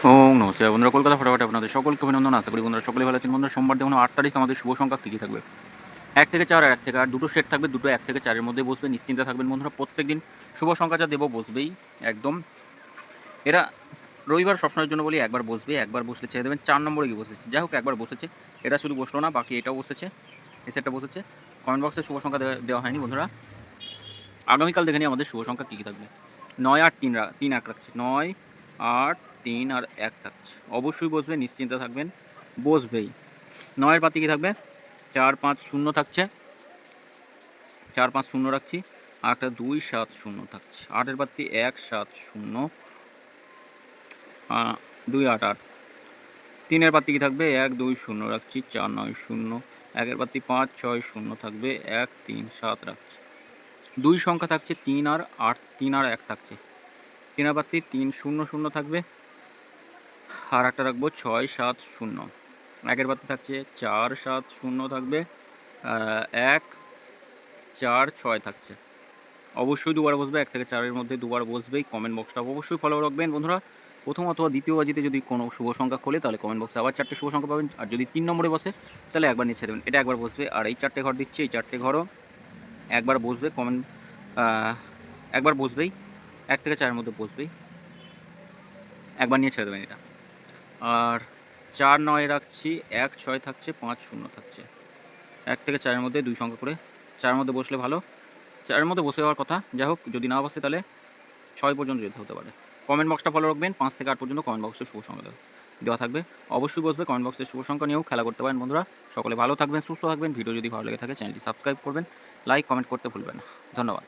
ওম নমস্কার বন্ধুরা, কলকাতা ফটাফট আপনাদের সকলকে অভিনন্দন। আশা করি বন্ধুরা সকলে ভালো আছেন। বন্ধুরা, সোমবার দেখুন 8 তারিখ আমাদের শুভ সংখ্যা কী কী থাকবে। 1 থেকে 4 আর 1 থেকে 8 দুটো সেট থাকবে, দুটো 1 থেকে 4 এর মধ্যে বসবে। নিশ্চিন্তে থাকবেন বন্ধুরা, প্রত্যেক দিন শুভ সংখ্যা যা দেবো বসবেই একদম। এরা রবিবার সবসময়ের জন্য বলি একবার বসবে, একবার বসলে ছেড়ে দেবেন। 4 নম্বরে গিয়ে বসেছে, যাই হোক একবার বসেছে। এটা শুধু বসলো না, বাকি এটাও বসেছে, এই সেটটা বসেছে। কমেন্ট বক্সে শুভ সংখ্যা দেওয়া হয়নি বন্ধুরা। আগামীকাল দেখে নিই আমাদের শুভ সংখ্যা কী কী থাকবে। 9 8 3 1 রাখছে, 9 8 3 আর 1 থাকছে। অবশ্যই বসবে, নিশ্চিন্তে থাকবেন, বসবেই। 9 এর পাতি কী থাকবে, 4 5 0 থাকছে, 4 5 0 রাখছি। আর একটা 2 7 0 থাকছে। 8 এর পাতি 1 7 0 2 8 8। 3 এর পাতি কী থাকবে, 1 2 0 রাখছি, 4 9 0। 1 এর পাতি 5 6 0 থাকবে, 1 3 7 রাখছি। 2 সংখ্যা থাকছে 3 আর 8, 3 আর 1 থাকছে। 3 এর পাতি 3 0 0 থাকবে, আর একটা রাখবো 6 7 0। 1 এর পাতি থাকছে 4 7 0 থাকবে, 1 4 6 থাকছে। অবশ্যই দুবার বসবে, 1 থেকে 4 এর মধ্যে দুবার বসবেই। কমেন্ট বক্সটা অবশ্যই ফলো রাখবেন বন্ধুরা। প্রথম অথবা দ্বিতীয় বাজিতে যদি কোনো শুভ সংখ্যা খোলে তাহলে কমেন্ট বক্সে আবার 4টে শুভ সংখ্যা পাবেন। আর যদি 3 নম্বরে বসে তাহলে একবার নিচে দেবেন, এটা একবার বসবে। আর এই 4টে ঘর দিচ্ছি, এই 4টে ঘরও একবার বসবে। কমেন্ট একবার বসবেই, 1 থেকে 4 এর মধ্যে বসবেই, একবার নিয়ে ছেড়ে দেবেন এটা। আর 4 9 রাখছি, 1 6 থাকছে, 5 0 থাকছে। 1 থেকে 4 এর মধ্যে 2 সংখ্যা করে, 4 এর মধ্যে বসলে ভালো। 4 এর মধ্যে বসে যাওয়ার কথা, যাই হোক যদি না বসে তাহলে 6 পর্যন্ত যেতে হতে পারে। কমেন্ট বক্সটা ফলো রাখবেন, 5 থেকে 8 পর্যন্ত কমেন্ট বক্সে শুভ সংখ্যা দেওয়া থাকবে। অবশ্যই বসবে, কমেন্ট বক্সে শুভ সংখ্যা নিয়েও খেলা করতে পারেন বন্ধুরা। সকলে ভালো থাকবেন, সুস্থ থাকবেন। ভিডিও যদি ভালো লেগে থাকে চ্যানেলটি সাবস্ক্রাইব করবেন, লাইক কমেন্ট করতে ভুলবেন না। ধন্যবাদ।